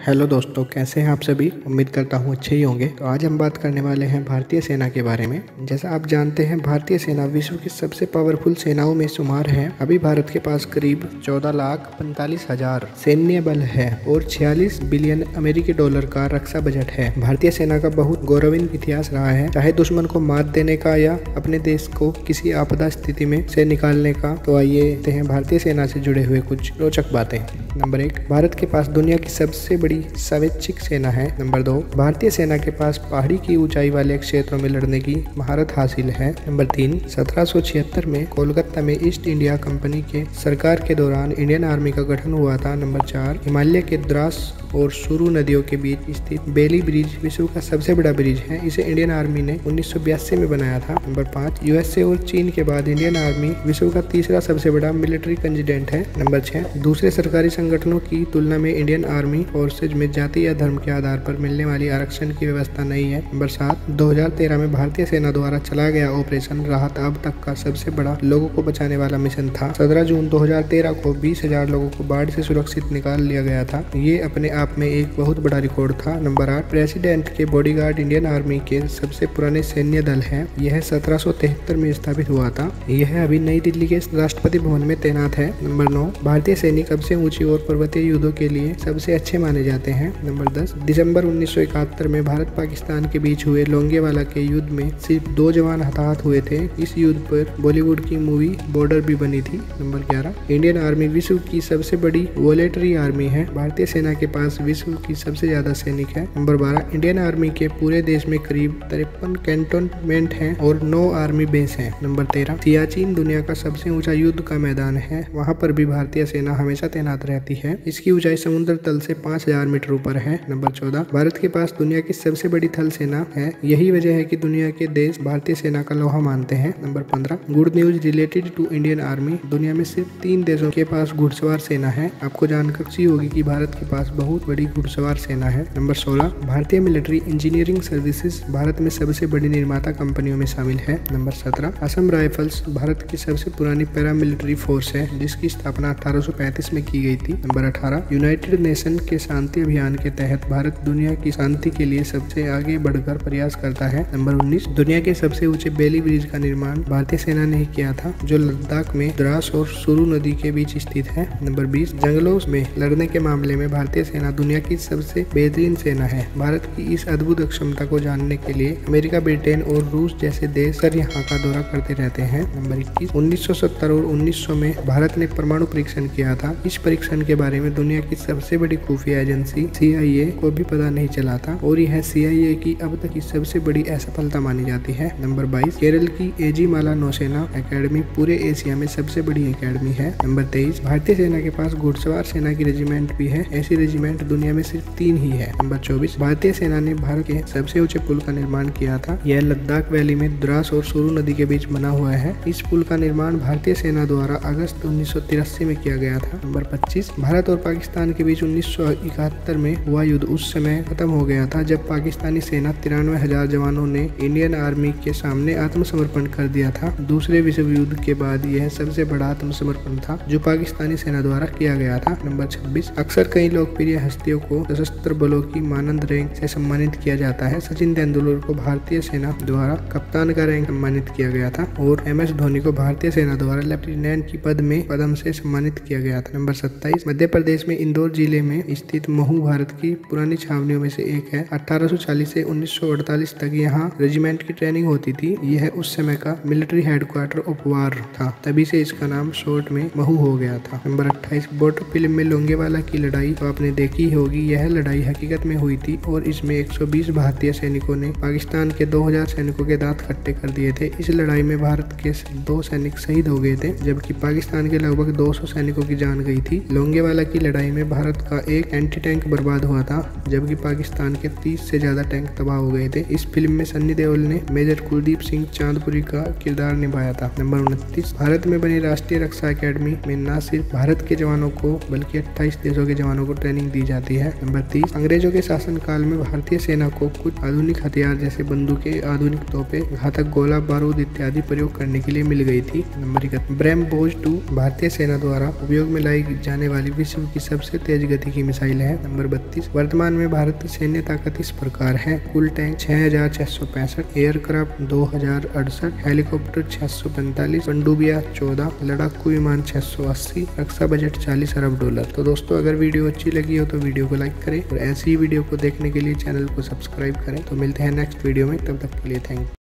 Hello दोस्तों, कैसे हैं आप सभी। उम्मीद करता हूँ अच्छे ही होंगे। तो आज हम बात करने वाले हैं भारतीय सेना के बारे में। जैसा आप जानते हैं, भारतीय सेना विश्व की सबसे पावरफुल सेनाओं में शुमार है। अभी भारत के पास करीब 14,45,000 सैन्य बल है और 46 बिलियन अमेरिकी डॉलर का रक्षा बजट है। भारतीय सेना का बहुत गौरवपूर्ण इतिहास रहा है, चाहे दुश्मन को मात देने का या अपने देश को किसी आपदा स्थिति में से निकालने का। तो आइए देखते हैं भारतीय सेना से जुड़े हुए कुछ रोचक बातें। नंबर 1, भारत के पास दुनिया की सबसे बड़ी स्वैच्छिक सेना है। नंबर 2, भारतीय सेना के पास पहाड़ी की ऊंचाई वाले क्षेत्रों में लड़ने की महारत हासिल है। नंबर 3, 1776 में कोलकाता में ईस्ट इंडिया कंपनी के सरकार के दौरान इंडियन आर्मी का गठन हुआ था। नंबर 4, हिमालय के द्रास और सुरु नदियों के बीच स्थित बेली ब्रिज विश्व का सबसे बड़ा ब्रिज है। इसे इंडियन आर्मी ने 1982 में बनाया था। नंबर 5, यूएसए और चीन के बाद इंडियन आर्मी विश्व का तीसरा सबसे बड़ा मिलिट्री कंटिजेंट है। नंबर 6, दूसरे सरकारी संगठनों की तुलना में इंडियन आर्मी फोर्सेज में जाति या धर्म के आधार पर मिलने वाली आरक्षण की व्यवस्था नहीं है। नंबर 7, 2013 में भारतीय सेना द्वारा चला गया ऑपरेशन राहत अब तक का सबसे बड़ा लोगों को बचाने वाला मिशन था। 17 जून 2013 को 20,000 लोगों को बाढ़ से सुरक्षित निकाल लिया गया था। ये अपने आप में एक बहुत बड़ा रिकॉर्ड था। नंबर 8, प्रेसिडेंट के बॉडीगार्ड इंडियन आर्मी के सबसे पुराने सैन्य दल है। यह 1773 में स्थापित हुआ था। यह अभी नई दिल्ली के राष्ट्रपति भवन में तैनात है। नंबर 9, भारतीय सैनिक सबसे ऊंची और पर्वतीय युद्धों के लिए सबसे अच्छे माने जाते हैं। नंबर 10, दिसंबर 1971 में भारत पाकिस्तान के बीच हुए लोंगेवाला के युद्ध में सिर्फ 2 जवान हताहत हुए थे। इस युद्ध पर बॉलीवुड की मूवी बॉर्डर भी बनी थी। नंबर 11, इंडियन आर्मी विश्व की सबसे बड़ी वॉलेटरी आर्मी है। भारतीय सेना के पास विश्व की सबसे ज्यादा सैनिक है। नंबर 12, इंडियन आर्मी के पूरे देश में करीब 53 कैंटोनमेंट हैं और 9 आर्मी बेस हैं। नंबर 13, सियाचिन दुनिया का सबसे ऊंचा युद्ध का मैदान है। वहां पर भी भारतीय सेना हमेशा तैनात रहती है। इसकी ऊंचाई समुद्र तल से 5,000 मीटर ऊपर है। नंबर 14, भारत के पास दुनिया की सबसे बड़ी थल सेना है। यही वजह है कि दुनिया के देश भारतीय सेना का लोहा मानते हैं। Number 15, good news related to Indian Army. दुनिया में सिर्फ 3 देशों के पास घुड़सवार सेना है। आपको जानकर खुशी होगी कि भारत के पास बहुत बड़ी घुड़सवार सेना है। नंबर 16, भारतीय मिलिट्री इंजीनियरिंग सर्विसेज भारत में सबसे बड़ी निर्माता कंपनियों में शामिल है। नंबर 17, असम राइफल्स भारत की सबसे पुरानी पैरामिलिट्री फोर्स है, जिसकी स्थापना 1835 में की गई थी। नंबर 18, यूनाइटेड नेशन के शांति अभियान के तहत भारत दुनिया की शांति के लिए सबसे आगे बढ़कर प्रयास करता है। नंबर 19, दुनिया के सबसे ऊंचे बेली ब्रिज का निर्माण भारतीय सेना ने किया था, जो लद्दाख में द्रास और सुरु नदी के बीच स्थित है। नंबर 20, जंगलों में लड़ने के मामले में भारतीय सेना दुनिया की सबसे बेहतरीन सेना है। भारत की इस अद्भुत क्षमता को जानने के लिए अमेरिका, ब्रिटेन और रूस जैसे देश यहाँ का दौरा करते रहते हैं। नंबर 21, 1970 और 1900 में भारत ने परमाणु परीक्षण किया था। इस परीक्षण के बारे में दुनिया की सबसे बड़ी खुफिया एजेंसी CIA को भी पता नहीं चला था और यह CIA की अब तक की सबसे बड़ी असफलता मानी जाती है। नंबर 22, केरल की एजीमाला नौसेना एकेडमी पूरे एशिया में सबसे बड़ी एकेडमी है। नंबर 23, भारतीय सेना के पास घुड़सवार सेना की रेजिमेंट भी है। ऐसी रेजिमेंट दुनिया में सिर्फ 3 ही है। नंबर 24, भारतीय सेना ने भारत के सबसे ऊंचे पुल का निर्माण किया था। यह लद्दाख वैली में द्रास और सुरु नदी के बीच बना हुआ है। इस पुल का निर्माण भारतीय सेना द्वारा अगस्त 1983 में किया गया था। नंबर 25, भारत और पाकिस्तान के बीच 1971 में हुआ युद्ध उस समय खत्म हो गया था, जब पाकिस्तानी सेना 93,000 जवानों ने इंडियन आर्मी के सामने आत्मसमर्पण कर दिया था। दूसरे विश्व युद्ध के बाद यह सबसे बड़ा आत्मसमर्पण था जो पाकिस्तानी सेना द्वारा किया गया था। नंबर 26, अक्सर कई लोकप्रिय हस्तियों को सशस्त्र बलों की मानद रैंक से सम्मानित किया जाता है। सचिन तेंदुलकर को भारतीय सेना द्वारा कप्तान का रैंक सम्मानित किया गया था और MS धोनी को भारतीय सेना द्वारा लेफ्टिनेंट की पदम से सम्मानित किया गया था। नंबर 27, मध्य प्रदेश में इंदौर जिले में स्थित महू भारत की पुरानी छावनियों में से एक है। 1840 से 1948 तक यहाँ रेजिमेंट की ट्रेनिंग होती थी। यह उस समय का मिलिट्री हेडक्वार्टर ऑफ वार था, तभी से इसका नाम शॉर्ट में महू हो गया था। नंबर 28, बॉर्डर फिल्म में लोंगेवाला की लड़ाई तो आपने देखी होगी। यह लड़ाई हकीकत में हुई थी और इसमें 120 भारतीय सैनिकों ने पाकिस्तान के 2000 सैनिकों के दांत खट्टे कर दिए थे। इस लड़ाई में भारत के 2 सैनिक शहीद हो गए थे, जबकि पाकिस्तान के लगभग 200 सैनिकों की जान गई थी। लोंगेवाला की लड़ाई में भारत का एक एंटी टैंक बर्बाद हुआ था, जबकि पाकिस्तान के 30 से ज्यादा टैंक तबाह हो गए थे। इस फिल्म में सन्नी देओल ने मेजर कुलदीप सिंह चांदपुरी का किरदार निभाया था। नंबर 29, भारत में बनी राष्ट्रीय रक्षा अकेडमी में न सिर्फ भारत के जवानों को बल्कि 28 देशों के जवानों को ट्रेनिंग दी जाती है। नंबर 30, अंग्रेजों के शासन काल में भारतीय सेना को कुछ आधुनिक हथियार जैसे बंदूकें, आधुनिक तोपें, घातक गोला बारूद इत्यादि प्रयोग करने के लिए मिल गई थी। नंबर 31, ब्रह्मोस 2 भारतीय सेना द्वारा उपयोग में लाई जाने वाली विश्व की सबसे तेज गति की मिसाइल है। है नंबर 32। वर्तमान में भारत की सैन्य ताकत इस प्रकार है: कुल टैंक 6665, एयरक्राफ्ट 2068, हेलीकॉप्टर 645, पनडुब्बियां 14, लड़ाकू विमान 680, रक्षा बजट $40 अरब। तो दोस्तों अगर वीडियो अच्छी लगी हो तो वीडियो को लाइक करें और ऐसी ही वीडियो को देखने के लिए चैनल को सब्सक्राइब करें। तो मिलते हैं नेक्स्ट वीडियो में, तब तक के लिए थैंक यू।